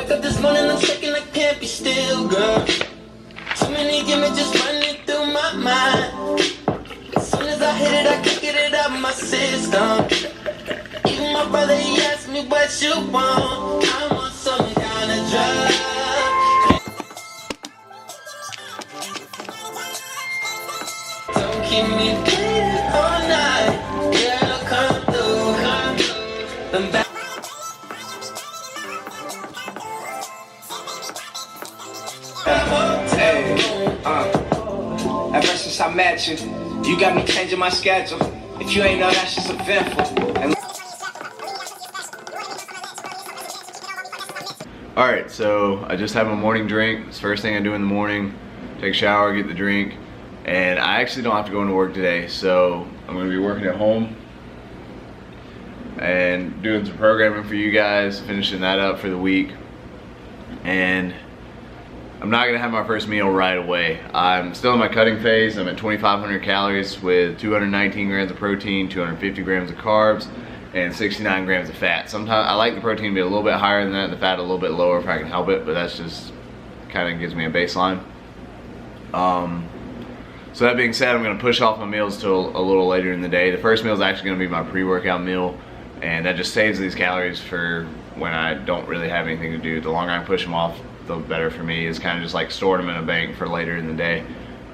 Wake up this morning, I'm shaking, I can't be still, girl. Too many images running through my mind. As soon as I hit it, I can't get it out of my system. Even my brother, he asked me what you want. I want some kind of drug. Don't keep me waiting all night. Girl, come through, come through. I'm back. Ever since I met you, you got me changing my schedule. If you ain't know, that's just eventful. And alright, so I just had my morning drink. It's the first thing I do in the morning. Take a shower, get the drink. And I actually don't have to go into work today, so I'm going to be working at home and doing some programming for you guys, finishing that up for the week. And I'm not gonna have my first meal right away. I'm still in my cutting phase. I'm at 2,500 calories with 219 grams of protein, 250 grams of carbs, and 69 grams of fat. Sometimes I like the protein to be a little bit higher than that, and the fat a little bit lower if I can help it, but that's just kind of gives me a baseline. So that being said, I'm gonna push off my meals till a little later in the day. The first meal is actually gonna be my pre-workout meal, and that just saves these calories for when I don't really have anything to do. The longer I push them off, the better for me. It's kind of just like storing them in a bank for later in the day.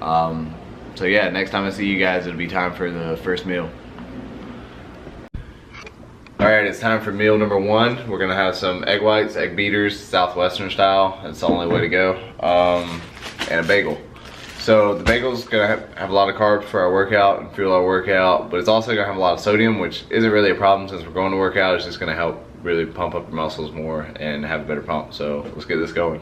So yeah, next time I see you guys, it'll be time for the first meal. Alright, it's time for meal number one. We're gonna have some egg whites, egg beaters, Southwestern style. That's the only way to go. And a bagel. So the bagel's gonna have a lot of carbs for our workout and fuel our workout, but it's also gonna have a lot of sodium, which isn't really a problem since we're going to work out. It's just gonna help really pump up your muscles more and have a better pump. So let's get this going.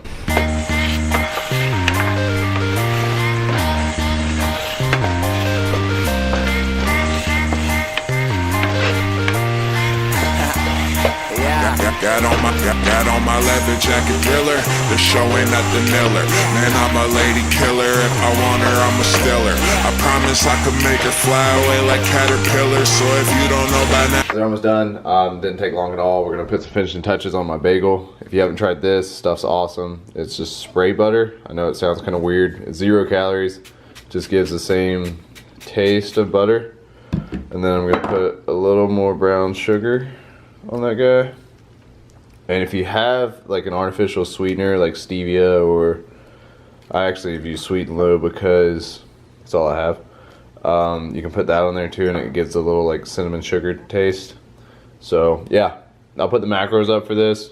Got on my leather jacket thriller. The show ain't at the Miller. Man, I'm a lady killer. If I want her, I'm a stealer. I promise I could make her fly away like caterpillars. So if you don't know by now, they're almost done. Didn't take long at all. We're gonna put some finishing touches on my bagel. If you haven't tried this, stuff's awesome. It's just spray butter. I know it sounds kind of weird. It's 0 calories. Just gives the same taste of butter. And then I'm gonna put a little more brown sugar on that guy. And if you have like an artificial sweetener like stevia, or I actually have used Sweet and Low because that's all I have, you can put that on there too, and it gives a little like cinnamon sugar taste. So yeah, I'll put the macros up for this.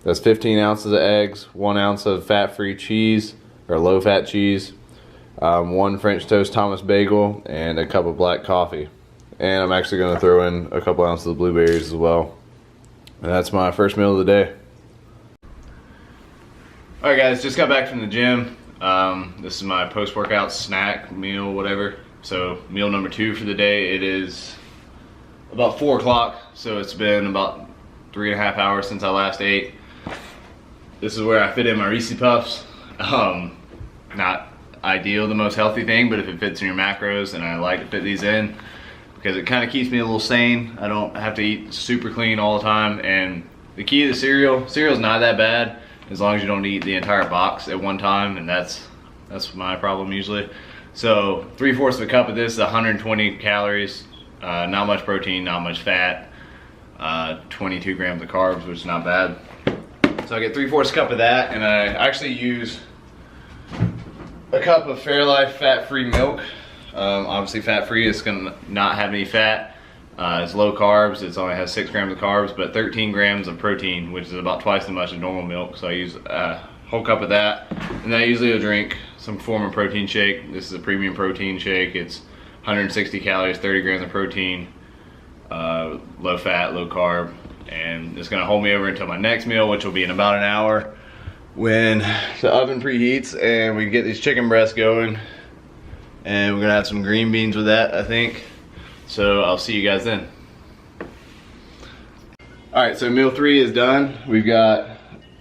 That's 15 ounces of eggs, 1 ounce of fat-free cheese or low-fat cheese, 1 French toast Thomas bagel, and a cup of black coffee. And I'm actually going to throw in a couple ounces of blueberries as well. And that's my first meal of the day. Alright guys, just got back from the gym. This is my post-workout snack meal, whatever. So meal number 2 for the day. It is about 4 o'clock, so it's been about 3.5 hours since I last ate. This is where I fit in my Reese Puffs. Not ideal, the most healthy thing, but if it fits in your macros, then I like to fit these in, because it kind of keeps me a little sane. I don't have to eat super clean all the time. And the key to cereal's not that bad as long as you don't eat the entire box at one time, and that's my problem usually. So 3/4 of a cup of this is 120 calories, not much protein, not much fat, 22 grams of carbs, which is not bad. So I get 3/4 cup of that, and I actually use a cup of Fairlife fat-free milk. Obviously fat-free, it's gonna not have any fat. It's low carbs, it only has 6 grams of carbs, but 13 grams of protein, which is about twice as much as normal milk. So I use a whole cup of that. And then I usually will drink some form of protein shake. This is a premium protein shake. It's 160 calories, 30 grams of protein, low fat, low carb. And it's gonna hold me over until my next meal, which will be in about an hour, when the oven preheats and we get these chicken breasts going. And we're gonna have some green beans with that, I think. So I'll see you guys then. All right, so meal 3 is done. We've got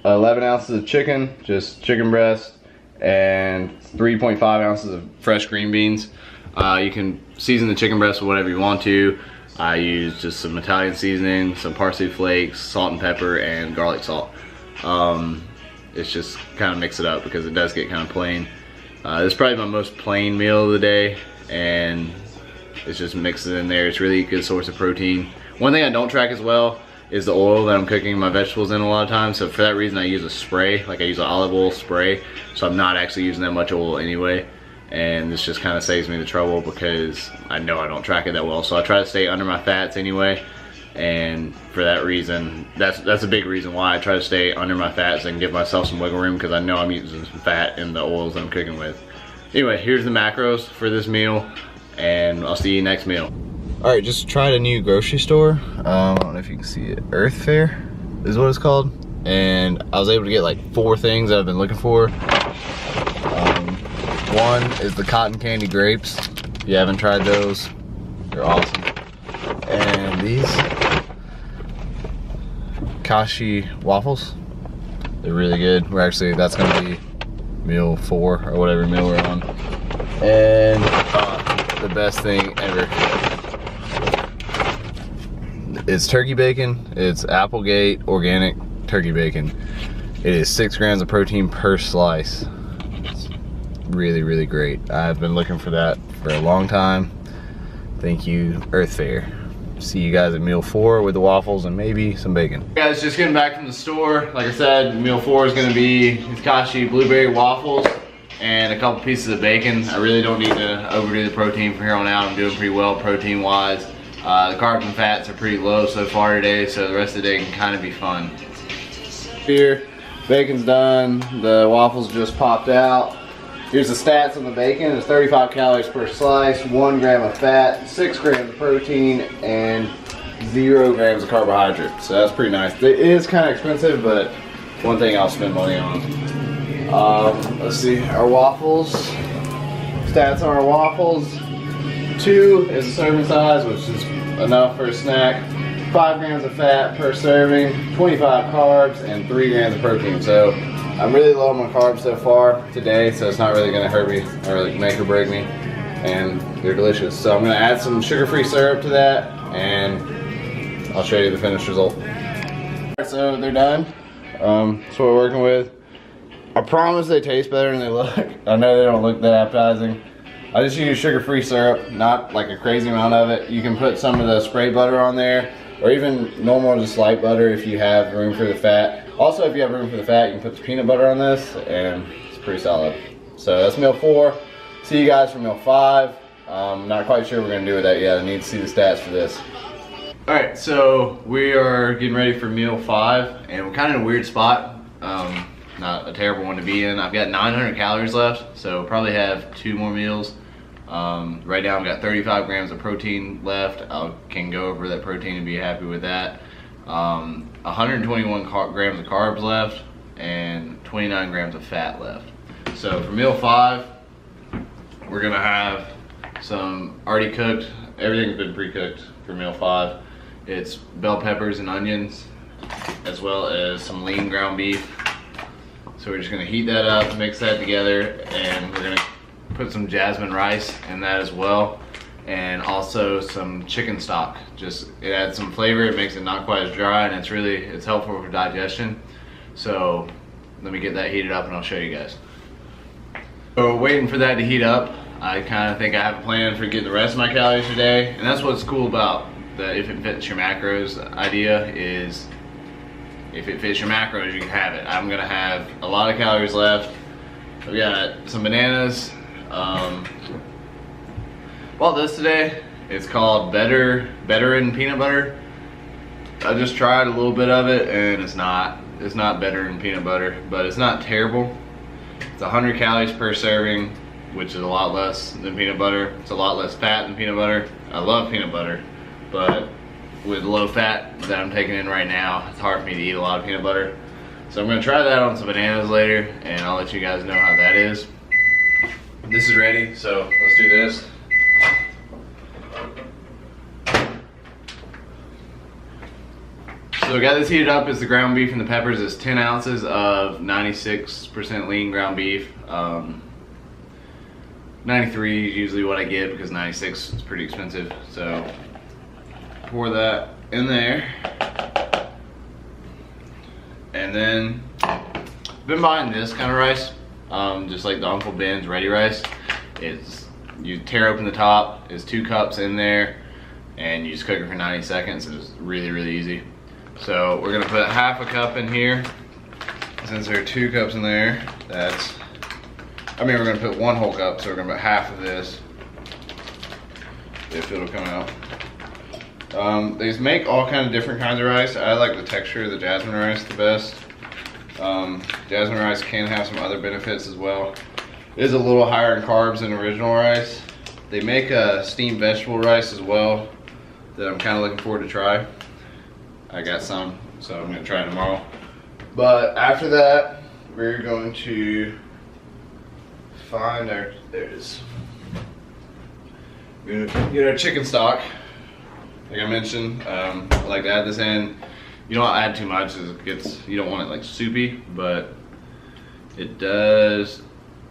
11 ounces of chicken, just chicken breast, and 3.5 ounces of fresh green beans. You can season the chicken breast with whatever you want to. I use just some Italian seasoning, some parsley flakes, salt and pepper, and garlic salt. it's just kind of mix it up because it does get kind of plain. This is probably my most plain meal of the day, and it's just mixed in there. It's really a good source of protein. One thing I don't track as well is the oil that I'm cooking my vegetables in a lot of times. So for that reason, I use a spray, like I use an olive oil spray. So I'm not actually using that much oil anyway. And this just kind of saves me the trouble because I know I don't track it that well. So I try to stay under my fats anyway. And for that reason, that's a big reason why I try to stay under my fats and give myself some wiggle room, because I know I'm using some fat in the oils that I'm cooking with. Anyway, here's the macros for this meal, and I'll see you next meal. All right, just tried a new grocery store. I don't know if you can see it. Earth Fare is what it's called. And I was able to get like 4 things that I've been looking for. One is the cotton candy grapes. If you haven't tried those, they're awesome. And these Kashi waffles, they're really good. That's gonna be meal 4 or whatever meal we're on. And the best thing ever. It's turkey bacon. It's Applegate organic turkey bacon. It is 6 grams of protein per slice. It's really, really great. I've been looking for that for a long time. Thank you, Earth Fare. See you guys at meal 4 with the waffles and maybe some bacon. Guys, just getting back from the store. Like I said, meal 4 is gonna be Kashi blueberry waffles and a couple pieces of bacon. I really don't need to overdo the protein from here on out. I'm doing pretty well protein wise. The carbs and fats are pretty low so far today, so the rest of the day can kind of be fun. Here, bacon's done. The waffles just popped out. Here's the stats on the bacon. It's 35 calories per slice, 1 gram of fat, 6 grams of protein, and 0 grams of carbohydrate. So that's pretty nice. It is kind of expensive, but one thing I'll spend money on. Let's see, our waffles. Stats on our waffles. 2 is the serving size, which is enough for a snack. 5 grams of fat per serving, 25 carbs, and 3 grams of protein. So I'm really low on my carbs so far today, so it's not really gonna hurt me or like make or break me. And they're delicious. So I'm gonna add some sugar-free syrup to that, and I'll show you the finished result. Alright, so they're done. That's what we're working with. I promise they taste better than they look. I know they don't look that appetizing. I just use sugar-free syrup, not like a crazy amount of it. You can put some of the spray butter on there, or even normal just light butter if you have room for the fat. Also, if you have room for the fat, you can put the peanut butter on this, and it's pretty solid. So that's meal 4. See you guys for meal 5. I'm not quite sure what we're gonna do with that yet. I need to see the stats for this. All right, so we are getting ready for meal 5, and we're kind of in a weird spot. Not a terrible one to be in. I've got 900 calories left, so probably have 2 more meals. Right now I've got 35 grams of protein left. I can go over that protein and be happy with that. 121 grams of carbs left and 29 grams of fat left. So for meal 5, we're gonna have some already cooked, everything's been pre-cooked for meal 5. It's bell peppers and onions, as well as some lean ground beef. So we're just gonna heat that up, mix that together, and we're gonna put some jasmine rice in that as well, and also some chicken stock. Just, it adds some flavor, it makes it not quite as dry, and it's helpful for digestion. So let me get that heated up and I'll show you guys. So waiting for that to heat up, I kind of think I have a plan for getting the rest of my calories today, and that's what's cool about the if it fits your macros idea is if it fits your macros, you can have it. I'm gonna have a lot of calories left. I've got some bananas. Well, this today, it's called Better in Peanut Butter. I just tried a little bit of it, and it's not better in peanut butter, but it's not terrible. It's 100 calories per serving, which is a lot less than peanut butter. It's a lot less fat than peanut butter. I love peanut butter, but with low fat that I'm taking in right now, it's hard for me to eat a lot of peanut butter. So I'm gonna try that on some bananas later, and I'll let you guys know how that is. This is ready, so let's do this. So I got this heated up. Is the ground beef and the peppers. Is 10 ounces of 96% lean ground beef. 93 is usually what I get because 96 is pretty expensive. So pour that in there, and then been buying this kind of rice, just like the Uncle Ben's ready rice. You tear open the top, it's 2 cups in there, and you just cook it for 90 seconds. It's really, really easy. So we're gonna put half a cup in here. Since there are 2 cups in there, we're gonna put 1 whole cup, so we're gonna put half of this, if it'll come out. They make all kind of different kinds of rice. I like the texture of the jasmine rice the best. Jasmine rice can have some other benefits as well. It is a little higher in carbs than original rice. They make a steamed vegetable rice as well that I'm kind of looking forward to try. I got some, so I'm gonna try it tomorrow. But after that, we're going to find our, there it is. We're gonna get our chicken stock. Like I mentioned, I like to add this in. You don't add too much, you don't want it like soupy, but it does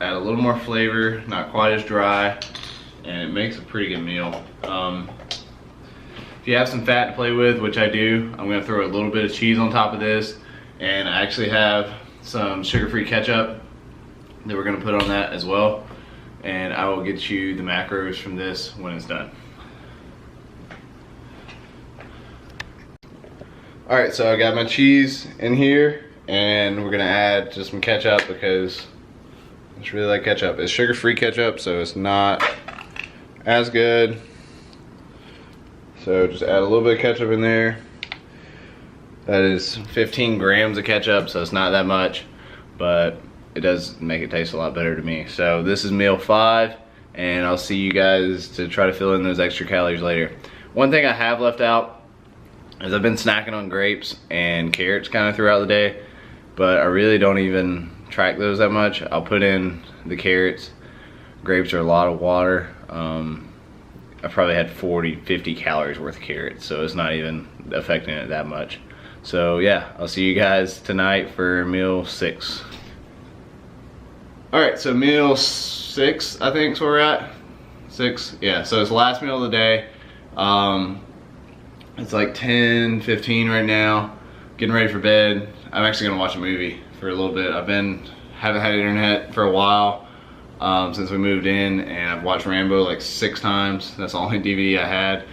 add a little more flavor, not quite as dry, and it makes a pretty good meal. If you have some fat to play with, which I do, I'm gonna throw a little bit of cheese on top of this, and I actually have some sugar-free ketchup that we're gonna put on that as well, and I will get you the macros from this when it's done. All right, so I got my cheese in here, and we're gonna add just some ketchup because I just really like ketchup. It's sugar-free ketchup, so it's not as good. So just add a little bit of ketchup in there. That is 15 grams of ketchup, so it's not that much, but it does make it taste a lot better to me. So this is meal 5, and I'll see you guys to try to fill in those extra calories later. One thing I have left out is I've been snacking on grapes and carrots kind of throughout the day, but I really don't even track those that much. I'll put in the carrots. Grapes are a lot of water. I probably had 40-50 calories worth of carrots, so it's not even affecting it that much. So yeah, I'll see you guys tonight for meal 6. All right, so meal 6, I think is where we're at. 6, yeah, so it's the last meal of the day. It's like 10:15 right now, getting ready for bed. I'm actually gonna watch a movie for a little bit. haven't had internet for a while since we moved in, and I've watched Rambo like 6 times. That's the only DVD I had.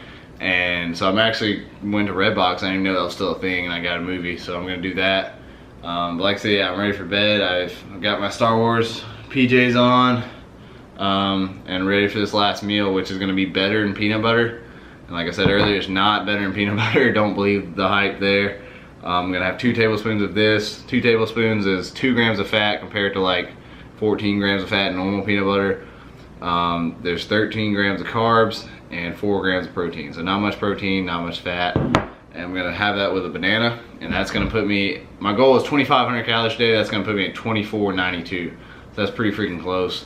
And so I'm actually went to Redbox. I didn't even know that was still a thing, and I got a movie, so I'm gonna do that. But like I said, yeah, I'm ready for bed. I've got my Star Wars PJs on, and ready for this last meal, which is gonna be better than peanut butter. And like I said earlier, it's not better than peanut butter. Don't believe the hype there. I'm gonna have 2 tablespoons of this. 2 tablespoons is 2 grams of fat compared to like 14 grams of fat in normal peanut butter. There's 13 grams of carbs and 4 grams of protein. So not much protein, not much fat. And I'm gonna have that with a banana, and that's gonna put me, my goal is 2,500 calories a day. That's gonna put me at 2492. So that's pretty freaking close.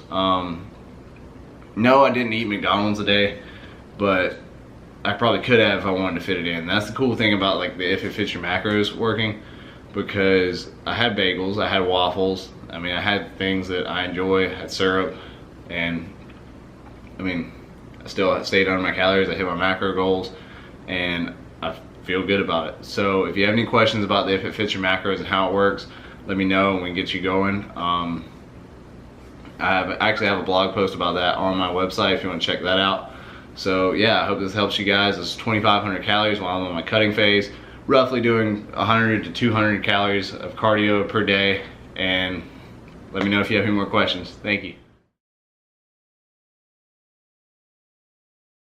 No, I didn't eat McDonald's a day, but I probably could have if I wanted to fit it in. That's the cool thing about like the If It Fits Your Macros working, because I had bagels, I had waffles. I mean, I had things that I enjoy, I had syrup, and I mean, I still stayed on my calories. I hit my macro goals, and I feel good about it. So if you have any questions about the If It Fits Your Macros and how it works, let me know and we can get you going. I actually have a blog post about that on my website if you want to check that out. So yeah, I hope this helps you guys. This is 2,500 calories while I'm on my cutting phase, roughly doing 100 to 200 calories of cardio per day. And let me know if you have any more questions. Thank you.